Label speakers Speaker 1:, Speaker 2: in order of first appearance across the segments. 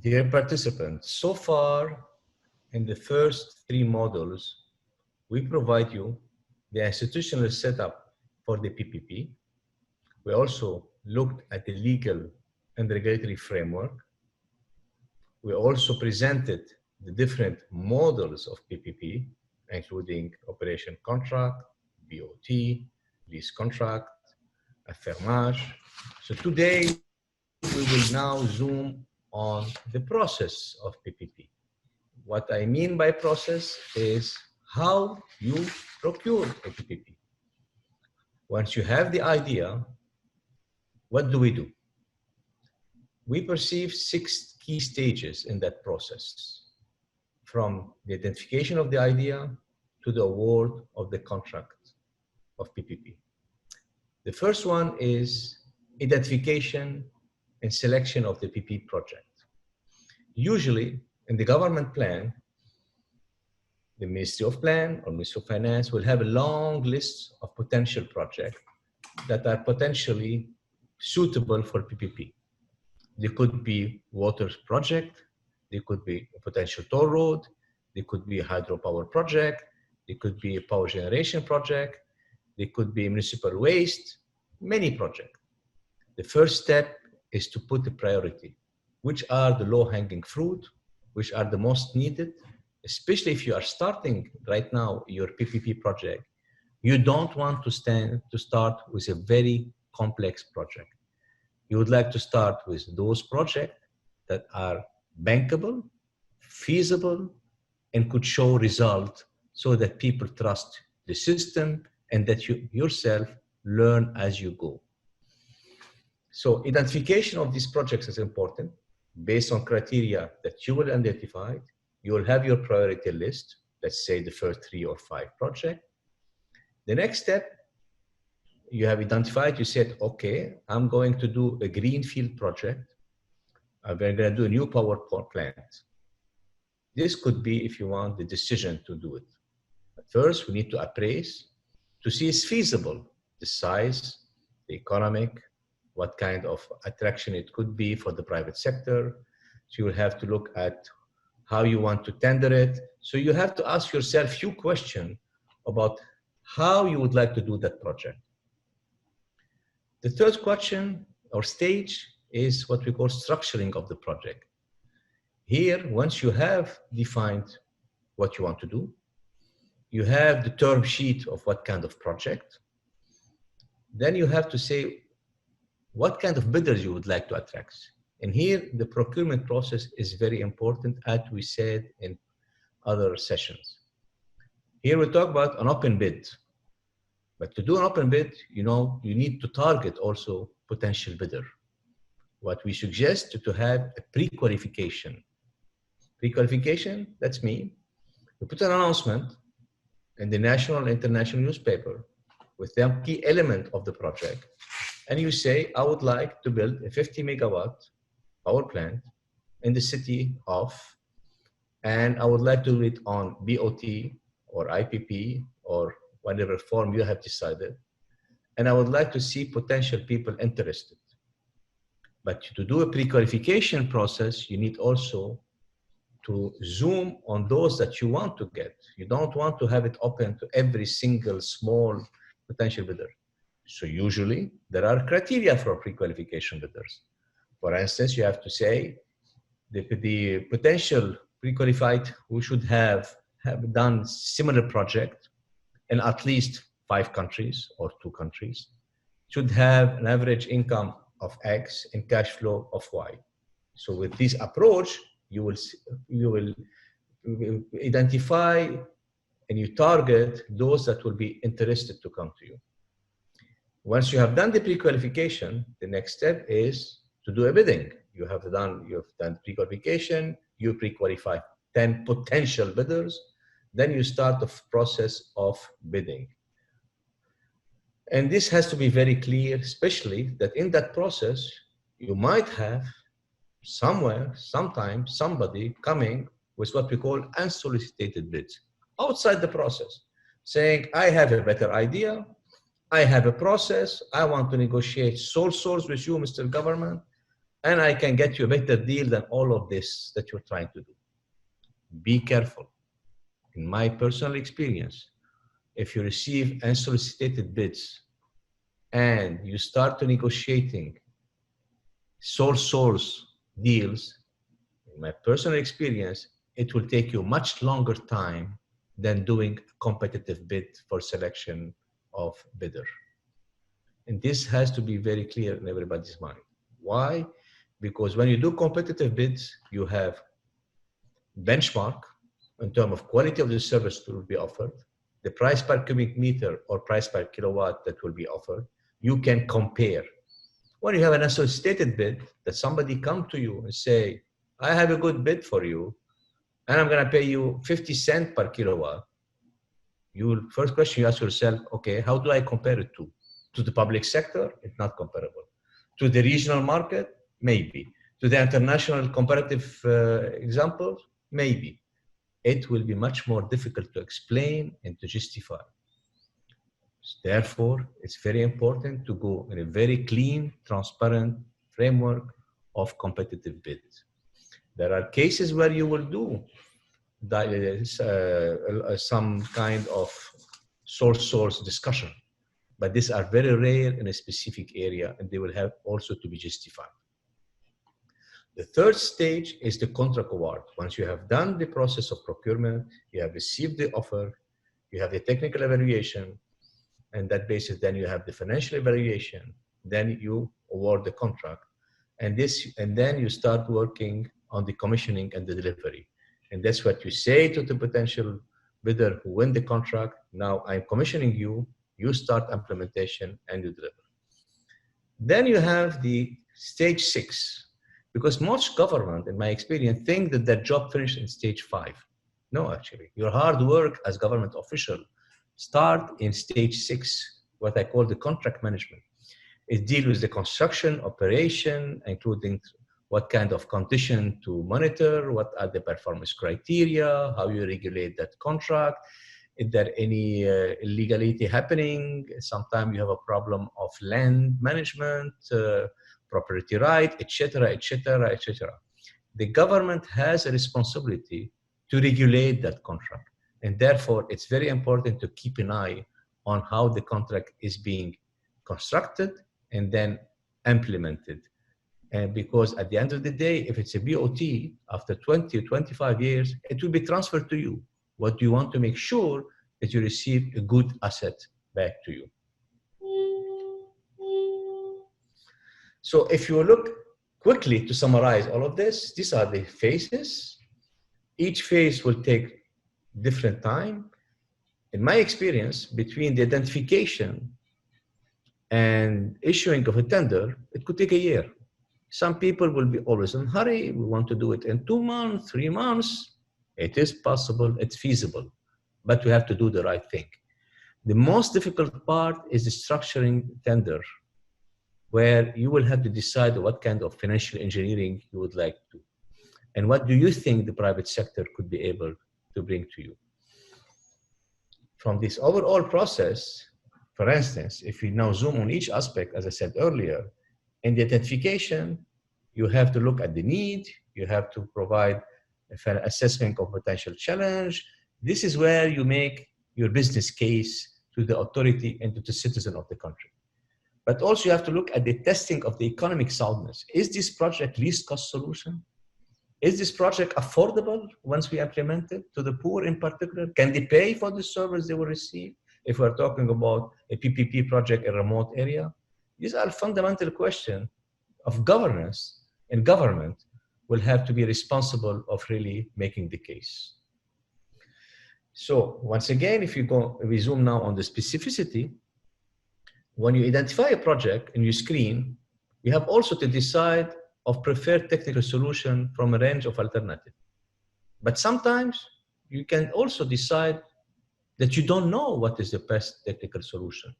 Speaker 1: Dear participants, so far in the first 3 modules, we provide you the institutional setup for the PPP. We also looked at the legal and regulatory framework. We also presented the different models of PPP, including operation contract, BOT, lease contract, affermage. So today, we will now zoom on the process of PPP. What I mean by process is how you procure a PPP. Once you have the idea, what do? We perceive 6 key stages in that process, from the identification of the idea to the award of the contract of PPP. The first one is identification and selection of the PPP project. Usually, in the government plan, the Ministry of Plan or Ministry of Finance will have a long list of potential projects that are potentially suitable for PPP. They could be water project, they could be a potential toll road, they could be a hydropower project, they could be a power generation project, they could be municipal waste, many projects. The first step is to put the priority. Which are the low-hanging fruit, which are the most needed, especially if you are starting right now your PPP project. You don't want to start with a very complex project. You would like to start with those projects that are bankable, feasible, and could show result so that people trust the system and that you yourself learn as you go. So identification of these projects is important. Based on criteria that you will identify, you will have your priority list, let's say the first 3 or 5 projects. The next step, you have identified, you said, okay, I'm going to do a greenfield project. I'm going to do a new power plant. This could be, if you want, the decision to do it. But first, we need to appraise to see it's feasible, the size, the economic, what kind of attraction it could be for the private sector. So you will have to look at how you want to tender it. So you have to ask yourself a few questions about how you would like to do that project. The third question or stage is what we call structuring of the project. Here, once you have defined what you want to do, you have the term sheet of what kind of project, then you have to say what kind of bidders you would like to attract. And here, the procurement process is very important, as we said in other sessions. Here we talk about an open bid. But to do an open bid, you need to target also potential bidder. What we suggest to have a pre-qualification. Pre-qualification, that's me. We put an announcement in the national and international newspaper with the key element of the project. And you say, I would like to build a 50 megawatt power plant in the city of, and I would like to do it on BOT or IPP or whatever form you have decided. And I would like to see potential people interested. But to do a pre-qualification process, you need also to zoom on those that you want to get. You don't want to have it open to every single small potential bidder. So usually there are criteria for pre-qualification bidders. For instance, you have to say the potential pre-qualified who should have done similar project in at least 5 countries or 2 countries, should have an average income of X and cash flow of Y. So with this approach, you will identify and you target those that will be interested to come to you. Once you have done the pre-qualification, the next step is to do a bidding. You have done pre-qualification, you pre-qualify 10 potential bidders, then you start the process of bidding. And this has to be very clear, especially that in that process, you might have sometime, somebody coming with what we call unsolicited bids outside the process, saying, I have a better idea, I have a process, I want to negotiate sole source with you, Mr. Government, and I can get you a better deal than all of this that you're trying to do. Be careful. In my personal experience, if you receive unsolicited bids and you start to negotiating sole source deals, in my personal experience, it will take you much longer time than doing a competitive bid for selection of bidder. And this has to be very clear in everybody's mind. Why? Because when you do competitive bids, you have benchmark in terms of quality of the service that will be offered, the price per cubic meter or price per kilowatt that will be offered. You can compare. When you have an associated bid, that somebody come to you and say, I have a good bid for you, and I'm going to pay you 50 cents per kilowatt. First question you ask yourself, okay, how do I compare it to? To the public sector? It's not comparable. To the regional market? Maybe. To the international comparative examples? Maybe. It will be much more difficult to explain and to justify. Therefore, it's very important to go in a very clean, transparent framework of competitive bids. There are cases where you will do some kind of source discussion, but these are very rare in a specific area, and they will have also to be justified. The third stage is the contract award. Once you have done the process of procurement, you have received the offer, you have the technical evaluation, and that basis, then you have the financial evaluation, then you award the contract, and then you start working on the commissioning and the delivery. And that's what you say to the potential bidder who win the contract. Now I'm commissioning you, you start implementation and you deliver. Then you have the stage 6, because most government, in my experience, think that their job finished in stage 5. No, actually, your hard work as government official start in stage 6, what I call the contract management. It deals with the construction, operation, including what kind of condition to monitor, what are the performance criteria, how you regulate that contract, is there any illegality happening, sometimes you have a problem of land management, property right, etc., etc., etc. The government has a responsibility to regulate that contract. And therefore, it's very important to keep an eye on how the contract is being constructed and then implemented. And because at the end of the day, if it's a BOT, after 20 or 25 years, it will be transferred to you. What do you want to make sure that you receive a good asset back to you? So if you look quickly to summarize all of this, these are the phases. Each phase will take different time. In my experience, between the identification and issuing of a tender, it could take a year. Some people will be always in a hurry. We want to do it in 2 months, 3 months. It is possible, it's feasible, but we have to do the right thing. The most difficult part is the structuring tender, where you will have to decide what kind of financial engineering you would like to, and what do you think the private sector could be able to bring to you. From this overall process, for instance, if we now zoom on each aspect, as I said earlier, in the identification, you have to look at the need, you have to provide an assessment of potential challenge. This is where you make your business case to the authority and to the citizen of the country. But also you have to look at the testing of the economic soundness. Is this project least cost solution? Is this project affordable once we implement it to the poor in particular? Can they pay for the service they will receive? If we're talking about a PPP project in a remote area, these are fundamental questions of governance, and government will have to be responsible of really making the case. So once again, if we zoom now on the specificity, when you identify a project and you screen, you have also to decide of preferred technical solution from a range of alternatives. But sometimes you can also decide that you don't know what is the best technical solution.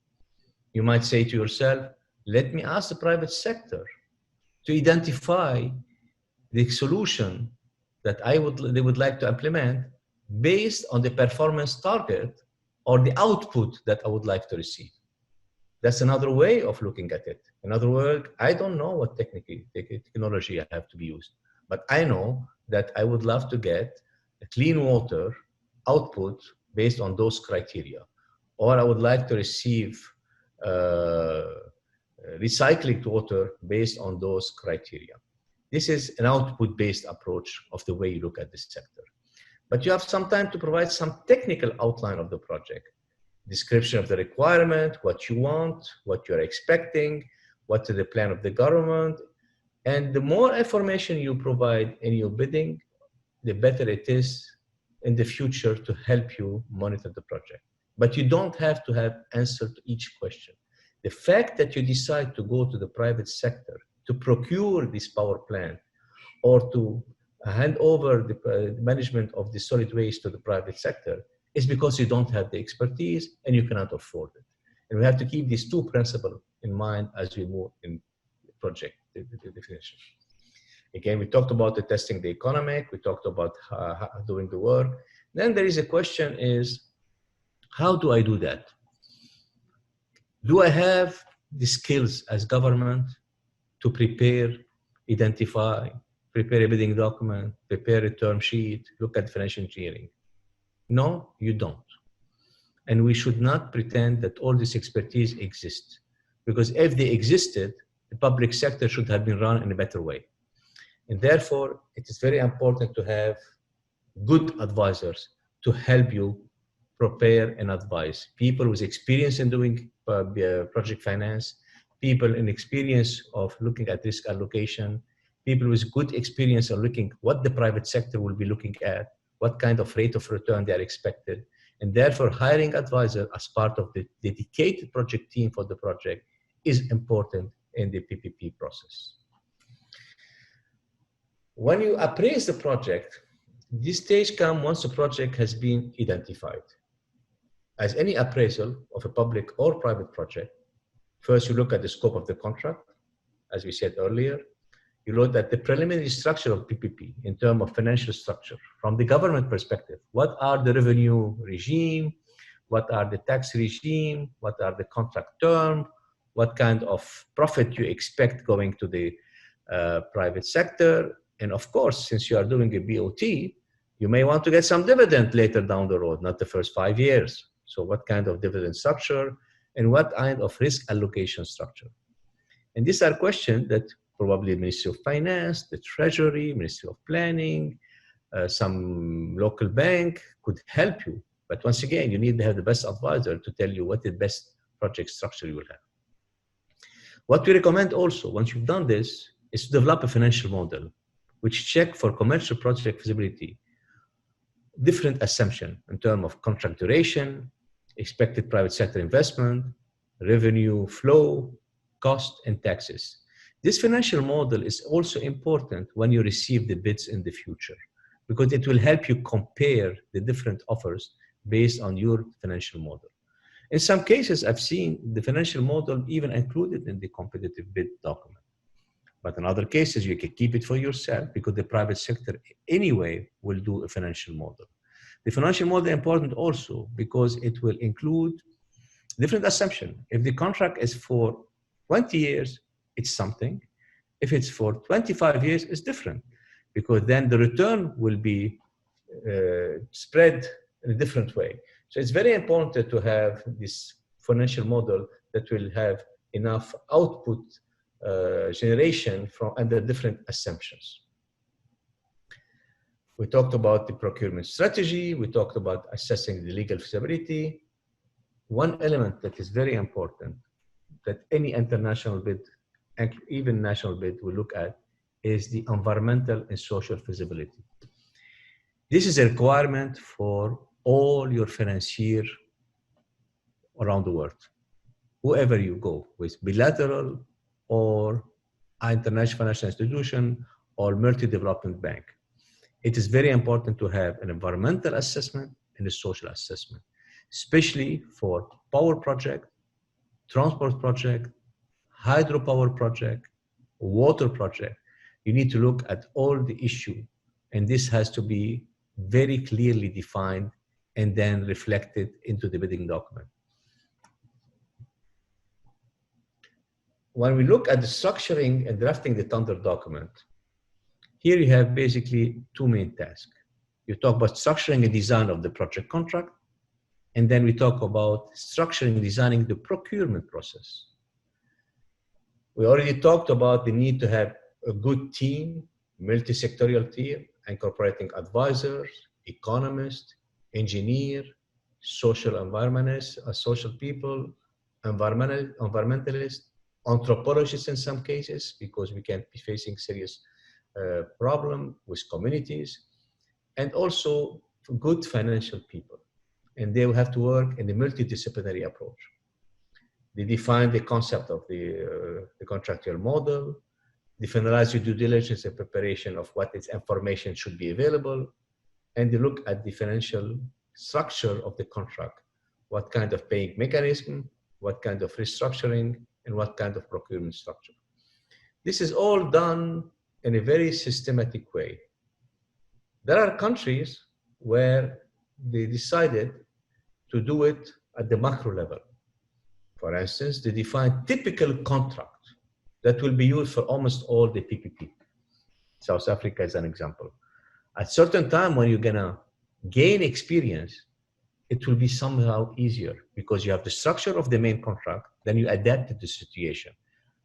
Speaker 1: You might say to yourself, let me ask the private sector to identify the solution that they would like to implement based on the performance target or the output that I would like to receive. That's another way of looking at it. In other words, I don't know what technology I have to be used, but I know that I would love to get a clean water output based on those criteria, or I would like to receive recycled water based on those criteria. This is an output-based approach of the way you look at this sector. But you have some time to provide some technical outline of the project. Description of the requirement, what you want, what you're expecting, what is the plan of the government. And the more information you provide in your bidding, the better it is in the future to help you monitor the project. But you don't have to have answer to each question. The fact that you decide to go to the private sector to procure this power plant or to hand over the management of the solid waste to the private sector is because you don't have the expertise and you cannot afford it. And we have to keep these two principles in mind as we move in the project definition. Again, we talked about the testing the economic, we talked about doing the work. Then there is a question is, how do I do that? Do I have the skills as government to prepare, identify, prepare a bidding document, prepare a term sheet, look at financial engineering? No, you don't. And we should not pretend that all this expertise exists, because if they existed, the public sector should have been run in a better way. And therefore, it is very important to have good advisors to help you prepare and advise. People with experience in doing project finance, people in experience of looking at risk allocation, people with good experience of looking what the private sector will be looking at, what kind of rate of return they are expected, and therefore hiring advisor as part of the dedicated project team for the project is important in the PPP process. When you appraise the project, this stage comes once the project has been identified. As any appraisal of a public or private project, first you look at the scope of the contract, as we said earlier. You look at the preliminary structure of PPP in terms of financial structure. From the government perspective, what are the revenue regime? What are the tax regime? What are the contract term? What kind of profit you expect going to the private sector? And of course, since you are doing a BOT, you may want to get some dividend later down the road, not the first 5 years. So what kind of dividend structure and what kind of risk allocation structure? And these are questions that probably the Ministry of Finance, the Treasury, Ministry of Planning, some local bank could help you. But once again, you need to have the best advisor to tell you what the best project structure you will have. What we recommend also, once you've done this, is to develop a financial model, which check for commercial project feasibility, different assumption in terms of contract duration, expected private sector investment, revenue flow, cost, and taxes. This financial model is also important when you receive the bids in the future, because it will help you compare the different offers based on your financial model. In some cases, I've seen the financial model even included in the competitive bid document. But in other cases, you can keep it for yourself because the private sector anyway will do a financial model. The financial model is important also because it will include different assumptions. If the contract is for 20 years, it's something. If it's for 25 years, it's different, because then the return will be spread in a different way. So it's very important to have this financial model that will have enough output generation from under different assumptions. We talked about the procurement strategy. We talked about assessing the legal feasibility. One element that is very important that any international bid and even national bid will look at is the environmental and social feasibility. This is a requirement for all your financiers around the world, whoever you go with, bilateral or international financial institution or multi-development bank. It is very important to have an environmental assessment and a social assessment, especially for power project, transport project, hydropower project, water project. You need to look at all the issue, and this has to be very clearly defined and then reflected into the bidding document. when we look at the structuring and drafting the tender document, here you have basically two main tasks. You talk about structuring and design of the project contract, and then we talk about structuring and designing the procurement process. We already talked about the need to have a good team, multi-sectorial team, incorporating advisors, economists, engineers, social people, environmentalists, anthropologists in some cases, because we can be facing serious problem with communities, and also good financial people. And they will have to work in a multidisciplinary approach. They define the concept of the contractual model, they finalize your due diligence and preparation of what its information should be available, and they look at the financial structure of the contract, what kind of paying mechanism, what kind of restructuring, and what kind of procurement structure. This is all done in a very systematic way. There are countries where they decided to do it at the macro level. For instance, they define typical contract that will be used for almost all the PPP. South Africa is an example. At certain time when you're gonna gain experience, it will be somehow easier because you have the structure of the main contract, then you adapt to the situation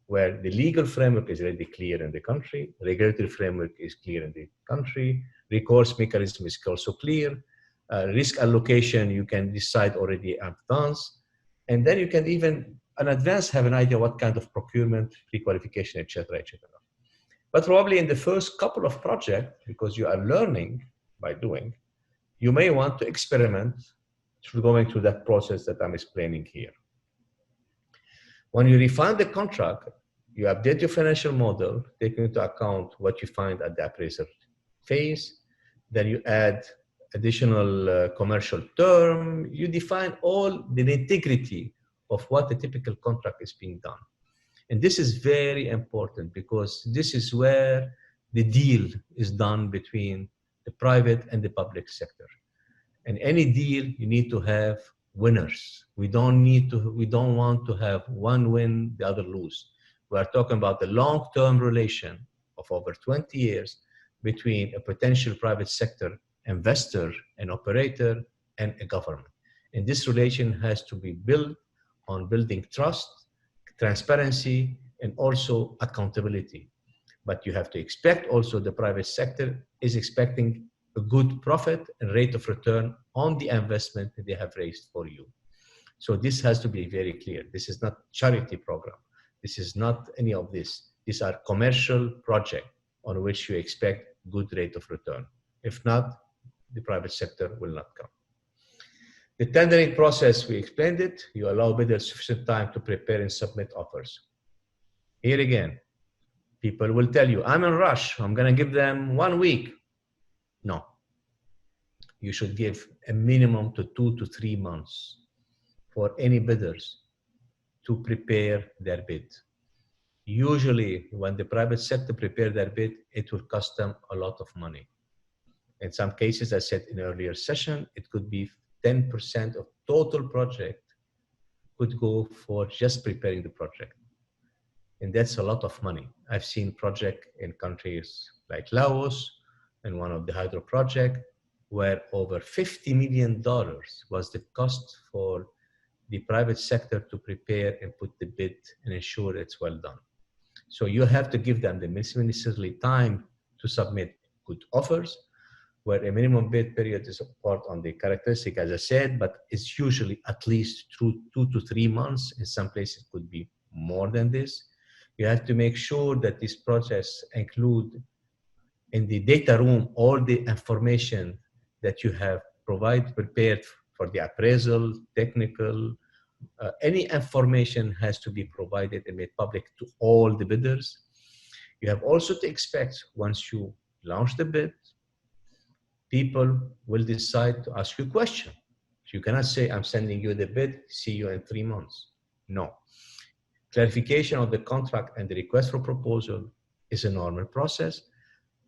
Speaker 1: where the legal framework is already clear in the country, regulatory framework is clear in the country, recourse mechanism is also clear, risk allocation you can decide already in advance, and then you can even in advance have an idea what kind of procurement, pre-qualification, etc., etc. But probably in the first couple of projects, because you are learning by doing, you may want to experiment through going through that process that I'm explaining here. When you refine the contract, you update your financial model, taking into account what you find at the appraisal phase, then you add additional commercial term, you define all the integrity of what the typical contract is being done. And this is very important because this is where the deal is done between the private and the public sector. And any deal, you need to have winners. We don't want to have one win, the other lose. We are talking about the long-term relation of over 20 years between a potential private sector investor and operator and a government. And this relation has to be built on building trust, transparency, and also accountability. But you have to expect also the private sector is expecting a good profit and rate of return on the investment that they have raised for you. So this has to be very clear. This is not charity program. This is not any of this. These are commercial projects on which you expect good rate of return. If not, the private sector will not come. The tendering process, we explained it. You allow bidders sufficient time to prepare and submit offers. Here again, people will tell you, I'm in a rush. I'm going to give them 1 week. No. You should give a minimum to 2 to 3 months for any bidders to prepare their bid. Usually, when the private sector prepare their bid, it will cost them a lot of money. In some cases, I said in an earlier session, it could be 10% of total project could go for just preparing the project. And that's a lot of money. I've seen projects in countries like Laos and one of the hydro projects where over $50 million was the cost for the private sector to prepare and put the bid and ensure it's well done. So you have to give them the necessary time to submit good offers, where a minimum bid period is part on the characteristic, as I said, but it's usually at least 2 to 3 months. In some places, it could be more than this. You have to make sure that this process include in the data room all the information that you have prepared for the appraisal, technical, any information has to be provided and made public to all the bidders. You have also to expect once you launch the bid, people will decide to ask you questions. So you cannot say, I'm sending you the bid, see you in 3 months. No. Clarification of the contract and the request for proposal is a normal process,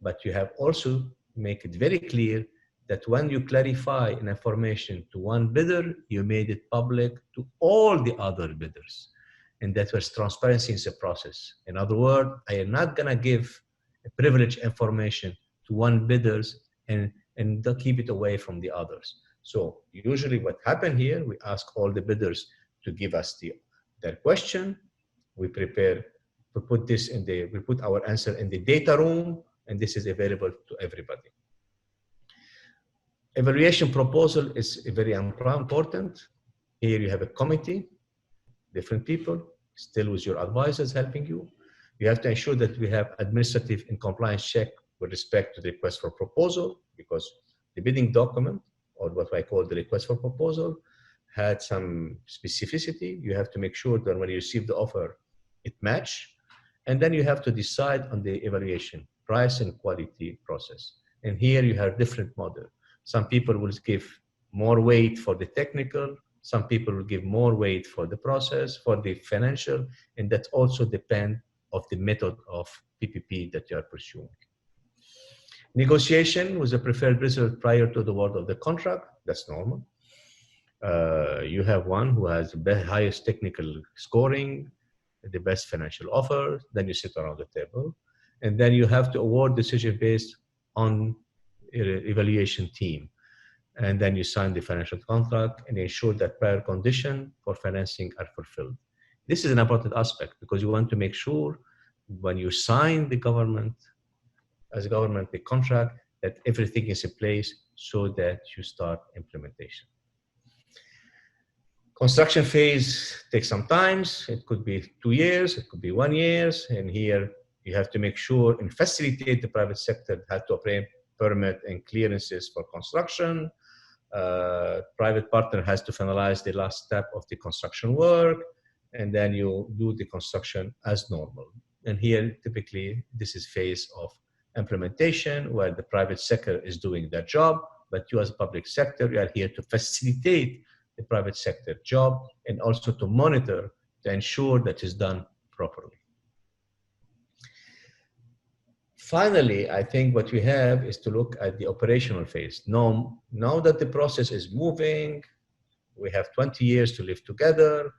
Speaker 1: but you have also make it very clear that when you clarify an information to one bidder, you made it public to all the other bidders. and that was transparency in the process. In other words, I am not going to give privileged information to one bidders and keep it away from the others. So usually what happened here, we ask all the bidders to give us their question. We prepare to put this in we put our answer in the data room, and this is available to everybody. Evaluation proposal is very important. Here you have a committee, different people, still with your advisors helping you. You have to ensure that we have administrative and compliance check with respect to the request for proposal, because the bidding document, or what I call the request for proposal, had some specificity. You have to make sure that when you receive the offer, it matches. And then you have to decide on the evaluation, price and quality process. And here you have different models. Some people will give more weight for the technical, some people will give more weight for the process, for the financial, and that also depends on the method of PPP that you are pursuing. Negotiation with the preferred bidder prior to the award of the contract, that's normal. You have one who has the highest technical scoring, the best financial offer, then you sit around the table, and then you have to award decision based on evaluation team. And then you sign the financial contract and ensure that prior conditions for financing are fulfilled. This is an important aspect because you want to make sure when you sign the government, as a government, the contract, that everything is in place so that you start implementation. Construction phase takes some time. It could be 2 years, it could be 1 year. And here you have to make sure and facilitate the private sector had to obtain permit and clearances for construction. Private partner has to finalize the last step of the construction work, and then you do the construction as normal. And here, typically, this is phase of implementation where the private sector is doing their job, but you as public sector, you are here to facilitate the private sector job and also to monitor to ensure that it's done properly. Finally, I think what we have is to look at the operational phase. Now that the process is moving, we have 20 years to live together.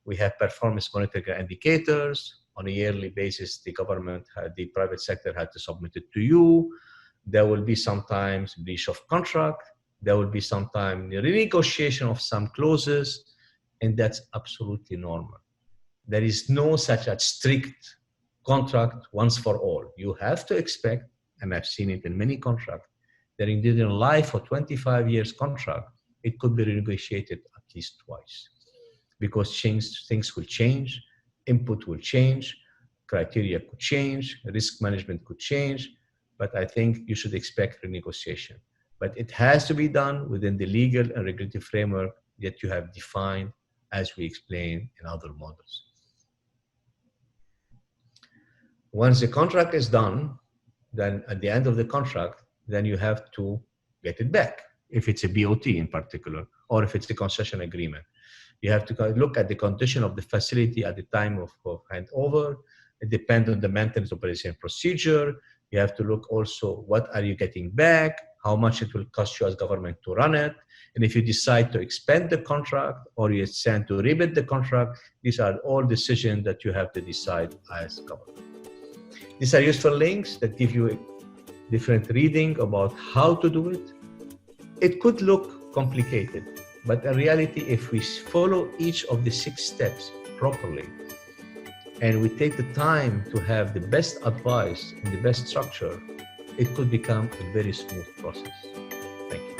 Speaker 1: We have performance monitoring indicators. On a yearly basis, the government, the private sector had to submit it to you. There will be sometimes breach of contract. There will be sometimes renegotiation of some clauses, and that's absolutely normal. There is no such a strict contract once for all. You have to expect, and I've seen it in many contracts, that in a life of 25 years contract, it could be renegotiated at least twice. Because things will change, input will change, criteria could change, risk management could change, but I think you should expect renegotiation. But it has to be done within the legal and regulatory framework that you have defined as we explained in other models. Once the contract is done, then at the end of the contract, then you have to get it back, if it's a BOT in particular, or if it's a concession agreement. You have to look at the condition of the facility at the time of handover. It depends on the maintenance operation procedure. You have to look also what are you getting back, how much it will cost you as government to run it. And if you decide to expand the contract or you decide to rebid the contract, these are all decisions that you have to decide as government. These are useful links that give you a different reading about how to do it. It could look complicated, but in reality, if we follow each of the 6 steps properly, and we take the time to have the best advice and the best structure, it could become a very smooth process. Thank you.